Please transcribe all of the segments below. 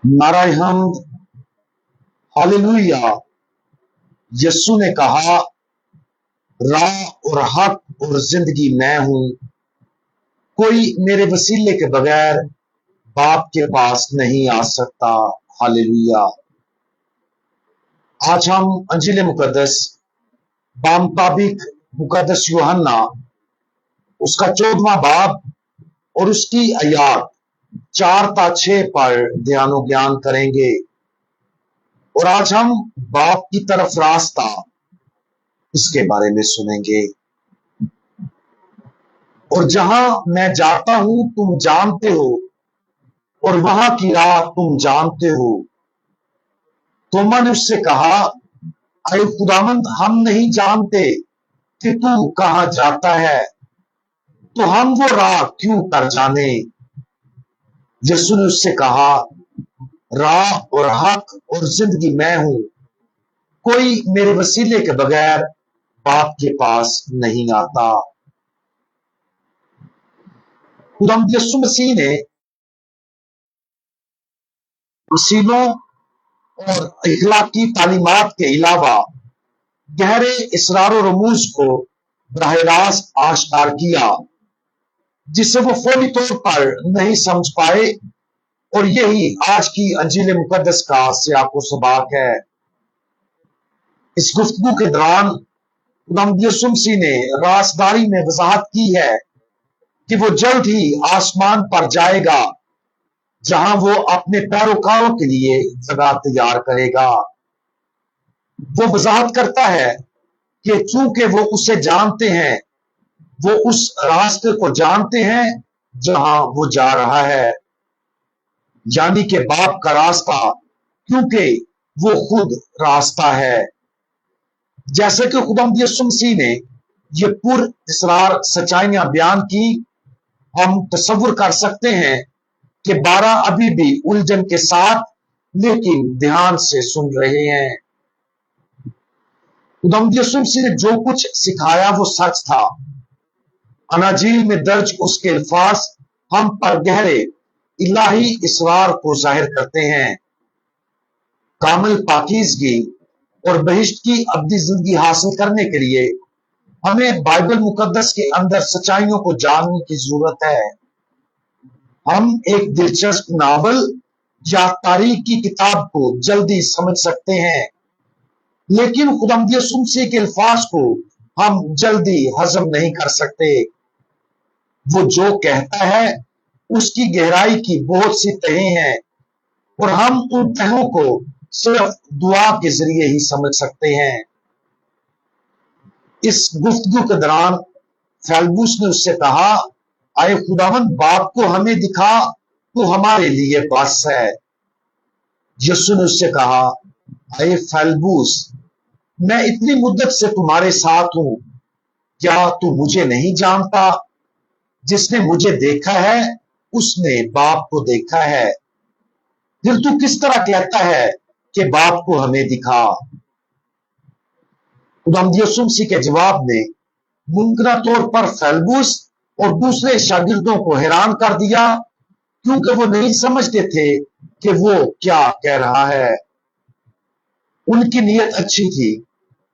नाराय हमद, hallelujah. Yesu ने कहा, राह और हक और जिंदगी मैं हूं, कोई मेरे वसीले के बगैर बाप के पास नहीं आ सकता। हालेलुया। आज हम अंजील मुकद्दस बामुताबिक मुकद्दस यूहन्ना उसका 14वां बाब और उसकी आयात 4 से 6 पर ध्यानो ज्ञान करेंगे। और आज हम बाप की तरफ रास्ता इसके बारे में सुनेंगे। और जहां मैं जाता हूं तुम जानते हो, और वहां की राह तुम जानते हो। तोमा ने उससे कहा, अरे खुदावंद, हम नहीं जानते कि तू कहां जाता है, तो हम वो राह क्यों कर जाने। यीशु ने उससे कहा, राह और हक और जिंदगी मैं हूं, कोई मेरे वसीले के बगैर बाप के पास नहीं आता। खुदावंद यीशु मसीह ने वसीलों और इखलाकी तालीमात के अलावा गहरे इसरार और रमूज को बराह रास्त आश्कार किया, जिसे वो फौरी तौर पर नहीं समझ पाए। और यही आज की अंजील मुकद्दस का सियाको सबाक है। इस गुफ्तगू के दौरान खुदावंद यीशु मसीह ने रासदारी में वजाहत की है कि वो जल्द ही आसमान पर जाएगा, जहां वो अपने पैरोकारों के लिए जगह तैयार करेगा। वो वजाहत करता है कि चूंकि वो उसे जानते हैं, वो उस रास्ते को जानते हैं जहां वो जा रहा है, यानी कि बाप का रास्ता, क्योंकि वो खुद रास्ता है। जैसे कि खुदावंद यीशु मसीह ने ये पुर इसरार सच्चाइयां बयान की, हम तसव्वुर कर सकते हैं कि 12 अभी भी उलझन के साथ लेकिन ध्यान से सुन रहे हैं। खुदावंद यीशु मसीह ने जो कुछ सिखाया वो सच था। अनाजील में दर्ज उसके अल्फाज हम पर गहरे इलाही इसरार को जाहिर करते हैं। कामिल पाकीज़गी और बहिश्त की अब्दी जिंदगी हासिल करने के लिए हमें बाइबल मुकद्दस के अंदर सच्चाइयों को जानने की जरूरत है। हम एक दिलचस्प नावल या तारीख की किताब को जल्दी समझ सकते हैं, लेकिन खुदावंद यीशु मसीह के अल्फाज को हम जल्दी हजम नहीं कर सकते। वो जो कहता है उसकी गहराई की बहुत सी तहें हैं, और हम उन तहों को सिर्फ दुआ के जरिए ही समझ सकते हैं। इस गुफ्तगू के दौरान फेल्बुस ने उससे कहा, आए खुदावंद, बाप को हमें दिखा तो हमारे लिए बस है। यीशु ने उससे कहा, आए फेल्बुस, मैं इतनी मुद्दत से तुम्हारे साथ हूं, क्या तू मुझे नहीं जानता? जिसने मुझे देखा है उसने बाप को देखा है। फिर तू किस तरह कहता है कि बाप को हमें दिखा? खुदावंद यीशु मसीह के जवाब ने मुमकिन तौर पर फेल्बुस और दूसरे शागिर्दों को हैरान कर दिया, क्योंकि वो नहीं समझते थे कि वो क्या कह रहा है। उनकी नीयत अच्छी थी,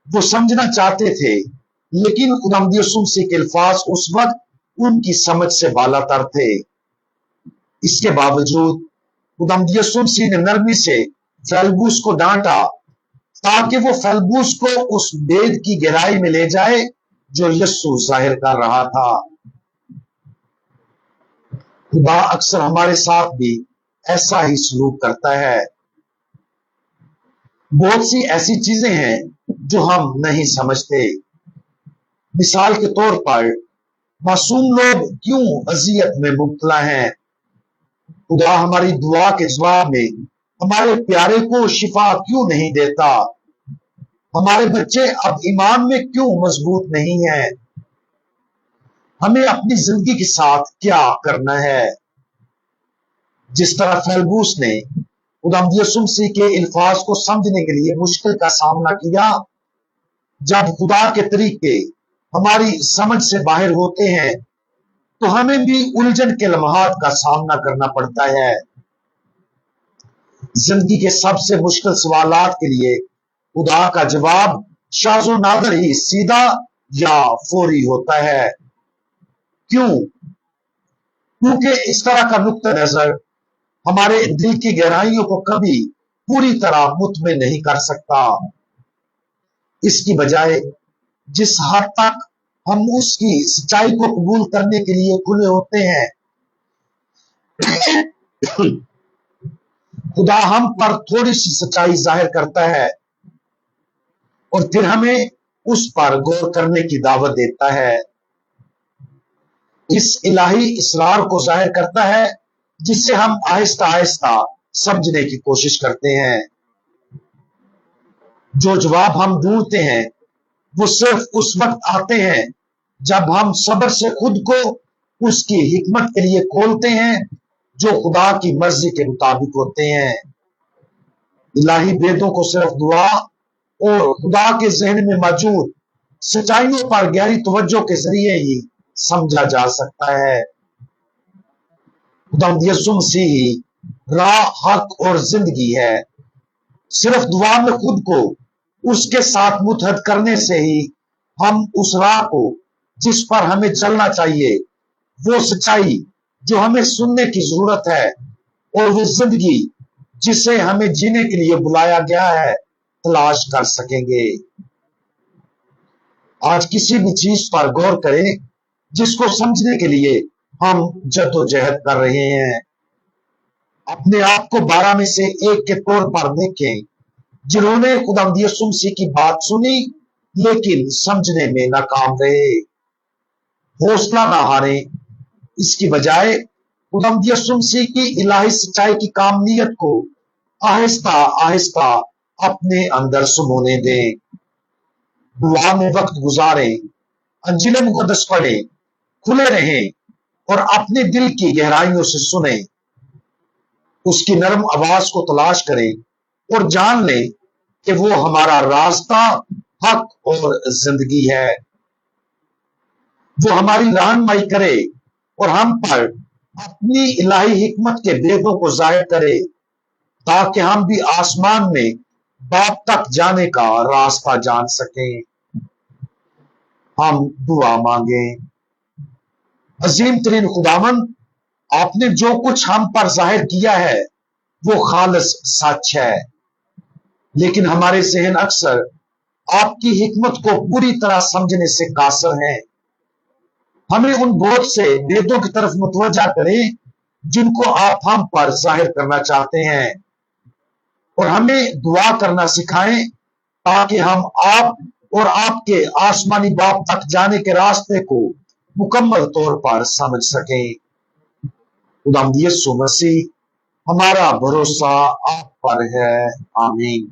वो समझना चाहते थे, लेकिन खुदावंद यीशु मसीह के अल्फाज उस वक्त उनकी समझ से बालातर थे। इसके बावजूद खुदावंद यीशु मसीह ने नरमी से फेल्बुस को डांटा, ताकि वो फेल्बुस को उस भेद की गहराई में ले जाए जो यीशु जाहिर कर रहा था। खुदा अक्सर हमारे साथ भी ऐसा ही सलूक करता है। बहुत सी ऐसी चीजें हैं जो हम नहीं समझते। मिसाल के तौर पर, मासूम लोग क्यों अजियत में मुब्तला हैं? खुदा हमारी दुआ के जवाब में हमारे प्यारे को शिफा क्यों नहीं देता? हमारे बच्चे अब ईमान में क्यों मजबूत नहीं हैं? हमें अपनी जिंदगी के साथ क्या करना है? जिस तरह फेल्बुस ने खुदावंद यीशु मसीह के अल्फाज को समझने के लिए मुश्किल का सामना किया, जब खुदा के तरीके हमारी समझ से बाहर होते हैं तो हमें भी उलझन के लम्हात का सामना करना पड़ता है। जिंदगी के सबसे मुश्किल सवालात के लिए खुदा का जवाब शाज़ो नादर ही सीधा या फौरी होता है। क्यों? क्योंकि इस तरह का नुक्ता नजर हमारे दिल की गहराइयों को कभी पूरी तरह मुतमिन नहीं कर सकता। इसकी बजाय जिस हद तक हम उसकी सच्चाई को कबूल करने के लिए खुले होते हैं, खुदा हम पर थोड़ी सी सच्चाई जाहिर करता है और फिर हमें उस पर गौर करने की दावत देता है। इस इलाही इसरार को जाहिर करता है जिससे हम आहिस्ता आहिस्ता समझने की कोशिश करते हैं। जो जवाब हम ढूंढते हैं वो सिर्फ उस वक्त आते हैं जब हम सब्र से खुद को उसकी हिकमत के लिए खोलते हैं जो खुदा की मर्जी के मुताबिक होते हैं। इलाही वेदों को सिर्फ दुआ और खुदा के जहन में मौजूद सच्चाइयों पर गहरी तवज्जो के जरिए ही समझा जा सकता है। खुदा यीशु मसीह ही राह, हक और जिंदगी है। सिर्फ दुआ में खुद को उसके साथ मुतहद करने से ही हम उस राह को जिस पर हमें चलना चाहिए, वो सच्चाई जो हमें सुनने की जरूरत है और वो जिंदगी जिसे हमें जीने के लिए बुलाया गया है, तलाश कर सकेंगे। आज किसी भी चीज पर गौर करें जिसको समझने के लिए हम जद्दोजहद कर रहे हैं। अपने आप को 12 में से एक के तौर पर देखें जिन्होंने खुदा यीशु मसीह की बात सुनी लेकिन समझने में नाकाम रहे। हौसला ना हारें, इसकी बजाय खुदा यीशु मसीह की इलाही सच्चाई की कामनियत को आहिस्ता आहिस्ता अपने अंदर समोने दें। दुआ में वक्त गुजारें, अंजील मुकद्दस पढ़ें, खुले रहें और अपने दिल की गहराइयों से सुने। उसकी नरम आवाज को तलाश करें और जान लें कि वो हमारा रास्ता, हक और जिंदगी है। वो हमारी रहनुमाई करे और हम पर अपनी इलाही हिकमत के भेदों को जाहिर करे ताकि हम भी आसमान में बाप तक जाने का रास्ता जान सकें। हम दुआ मांगे। अजीम तरीन खुदावंद, आपने जो कुछ हम पर जाहिर किया है वो खालिस सच है, लेकिन हमारे जहन अक्सर आपकी हिकमत को पूरी तरह समझने से कासर हैं। हमें उन बहुत से वेदों की तरफ मुतवज्जा करें जिनको आप हम पर जाहिर करना चाहते हैं और हमें दुआ करना सिखाएं ताकि हम आप और आपके आसमानी बाप तक जाने के रास्ते को मुकम्मल तौर पर समझ सकें। खुदा यीशु मसीह, हमारा भरोसा आप पर है। आमीन।